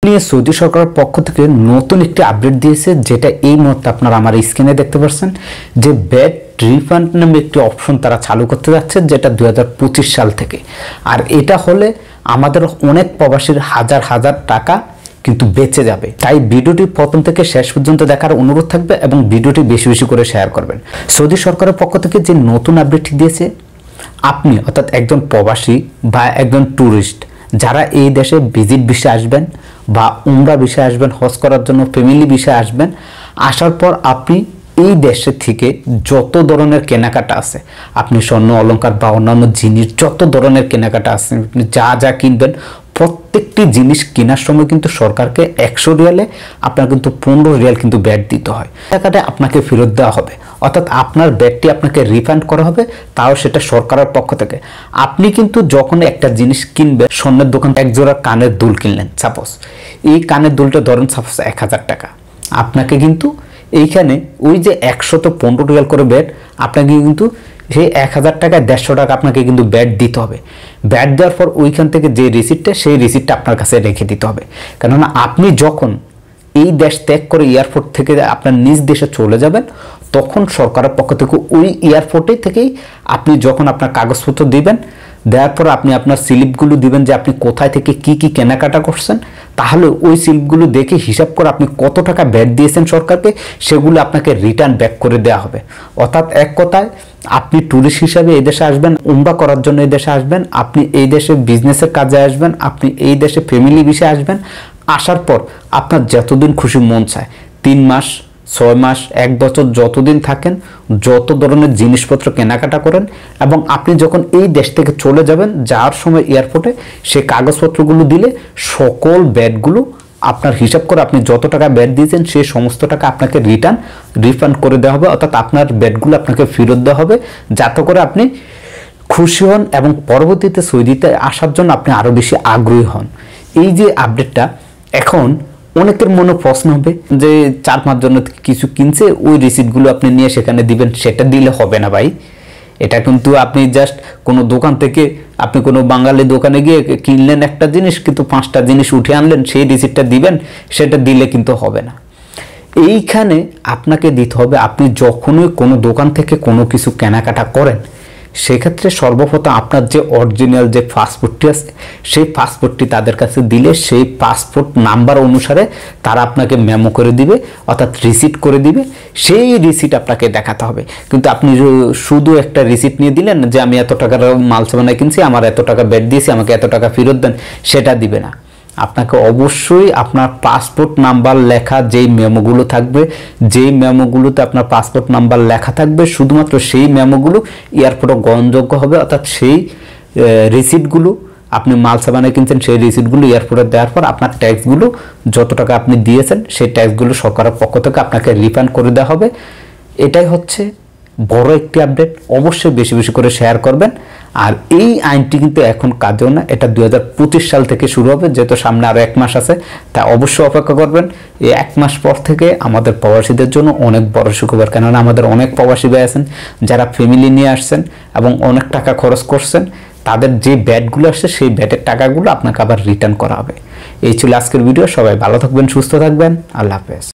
আপনি সৌদি সরকারের পক্ষ থেকে নতুন একটি আপডেট দিয়েছে, যেটা এই মুহূর্তে আপনারা আমার স্ক্রিনে দেখতে পাচ্ছেন, যে ব্যাট রিফান্ড নামে একটি অপশন তারা চালু করতে যাচ্ছে, যেটা 2025 সাল থেকে। আর এটা হলে আমাদের অনেক প্রবাসীর হাজার হাজার টাকা কিন্তু বেঁচে যাবে। তাই ভিডিওটি প্রথম থেকে শেষ পর্যন্ত দেখার অনুরোধ থাকবে এবং ভিডিওটি বেশি বেশি করে শেয়ার করবেন। সৌদি সরকারের পক্ষ থেকে যে নতুন আপডেটটি দিয়েছে, আপনি অর্থাৎ একজন প্রবাসী বা একজন ট্যুরিস্ট যারা এই দেশে ভিজিট ভিসা আসবেন বা উমরা ভিসা আসবেন, হজ করার জন্য ফ্যামিলি ভিসা আসবেন, আসার পর আপনি এই দেশে থেকে যত ধরনের কেনাকাটা আছে, আপনি স্বর্ণ অলংকার বা অন্যান্য জিনিস যত ধরনের কেনাকাটা আছে, আপনি যা যা কিনবেন প্রত্যেকটি জিনিস কেনার সময় কিন্তু সরকারকে 100 রিয়ালে আপনার কিন্তু 15 রিয়াল কিন্তু ব্যাট দিতে হয়। টাকাটা আপনাকে ফেরত দেওয়া হবে, অর্থাৎ আপনার ব্যাটটি আপনাকে রিফান্ড করা হবে, তাও সেটা সরকারের পক্ষ থেকে। আপনি কিন্তু যখন একটা জিনিস কিনবেন, স্বর্ণের দোকান এক জোড়া কানের দুল কিনলেন, সাপোজ এই কানের দুলটা ধরেন সাপোজ 1000 টাকা, আপনাকে কিন্তু এইখানে ওই যে 115 রিয়াল করে ব্যাট, আপনাকে কিন্তু সেই 1000 টাকায় 150 টাকা আপনাকে কিন্তু ব্যাট দিতে হবে। ব্যাট দেওয়ার পর ওইখান থেকে যে রিসিপ্টটা, সেই রিসিপ্টটা আপনার কাছে রেখে দিতে হবে। কেননা আপনি যখন এই দেশ ত্যাগ করে এয়ারপোর্ট থেকে আপনার নিজ দেশে চলে যাবেন, তখন সরকারের পক্ষ থেকে ওই এয়ারপোর্টে থেকেই আপনি যখন আপনার কাগজপত্র দিবেন, দেওয়ার পর আপনি আপনার স্লিপগুলো দিবেন যে আপনি কোথায় থেকে কি কি কেনাকাটা করছেন, তাহলে ওই স্লিপগুলো দেখে হিসাব করে আপনি কত টাকা ব্যাট দিয়েছেন সরকারকে, সেগুলো আপনাকে রিটার্ন ব্যাক করে দেওয়া হবে। অর্থাৎ এক কথায় আপনি ট্যুরিস্ট হিসাবে এই দেশে আসবেন, উমরা করার জন্য এই দেশে আসবেন, আপনি এই দেশে বিজনেসের কাজে আসবেন, আপনি এই দেশে ফ্যামিলি বিষয়ে আসবেন। আসার পর আপনার যতদিন খুশি মন চায়, 3 মাস 6 মাস 1 বছর যতদিন থাকেন, যত ধরনের জিনিসপত্র কেনাকাটা করেন, এবং আপনি যখন এই দেশ থেকে চলে যাবেন, যাওয়ার সময় এয়ারপোর্টে সেই কাগজপত্রগুলো দিলে সকল ব্যাটগুলো আপনার হিসাব করে আপনি যত টাকা ব্যাট দিয়েছেন সেই সমস্ত টাকা আপনাকে রিফান্ড করে দেওয়া হবে, অর্থাৎ আপনার ব্যাটগুলো আপনাকে ফেরত দেওয়া হবে, যাতে করে আপনি খুশি হন এবং পরবর্তীতে সৌদিতে আসার জন্য আপনি আরও বেশি আগ্রহী হন। এই যে আপডেটটা, এখন অনেকের মনে প্রশ্ন হবে যে 4-5 জনের কিছু কিনছে, ওই রিসিপ্টগুলো আপনি নিয়ে সেখানে দিবেন, সেটা দিলে হবে না ভাই। এটা কিন্তু আপনি জাস্ট কোনো দোকান থেকে, আপনি কোনো বাঙালি দোকানে গিয়ে কিনলেন একটা জিনিস, কিন্তু 5টা জিনিস উঠে আনলেন, সেই রিসিপ্টটা দিবেন, সেটা দিলে কিন্তু হবে না। এইখানে আপনাকে দিতে হবে, আপনি যখনই কোনো দোকান থেকে কোনো কিছু কেনাকাটা করেন, সেক্ষেত্রে সর্বপ্রথম আপনার যে অরিজিনাল যে পাসপোর্টটি আছে, সেই পাসপোর্টটি তাদের কাছে দিলে সেই পাসপোর্ট নাম্বার অনুসারে তারা আপনাকে মেমো করে দিবে, অর্থাৎ রিসিপ্ট করে দিবে। সেই রিসিপ্ট আপনাকে দেখাতে হবে। কিন্তু আপনি শুধু একটা রিসিপ্ট নিয়ে দিলেন যে আমি এত টাকার মাল সামানা কিনছি, আমার এত টাকা ব্যাট দিয়েছি, আমাকে এত টাকা ফেরত দেন, সেটা দিবে না। আপনাকে অবশ্যই আপনার পাসপোর্ট নাম্বার লেখা যেই মেমোগুলো থাকবে, যেই মেমোগুলোতে আপনার পাসপোর্ট নাম্বার লেখা থাকবে, শুধুমাত্র সেই মেমোগুলো এয়ারপোর্টে গ্রহণযোগ্য হবে। অর্থাৎ সেই রিসিপ্টগুলো, আপনি মাল সামানে কিনছেন, সেই রিসিপ্টগুলো এয়ারপোর্টে দেওয়ার পর আপনার ট্যাক্সগুলো যত টাকা আপনি দিয়েছেন, সেই ট্যাক্সগুলো সরকারের পক্ষ থেকে আপনাকে রিফান্ড করে দেওয়া হবে। এটাই হচ্ছে বড় একটি আপডেট, অবশ্যই বেশি বেশি করে শেয়ার করবেন। আর এই আইনটি কিন্তু এখন কাজেও না, এটা 2025 সাল থেকে শুরু হবে, যেহেতু সামনে আরও 1 মাস আছে, তা অবশ্যই অপেক্ষা করবেন। এই 1 মাস পর থেকে আমাদের প্রবাসীদের জন্য অনেক বড় সুখবর, কেননা আমাদের অনেক প্রবাসী ভাই আছেন যারা ফ্যামিলি নিয়ে আসছেন এবং অনেক টাকা খরচ করছেন, তাদের যে ব্যাটগুলো আসছে সেই ব্যাটের টাকাগুলো আপনাকে আবার রিটার্ন করা হবে। এই ছিল আজকের ভিডিও। সবাই ভালো থাকবেন, সুস্থ থাকবেন, আল্লাহ হাফেজ।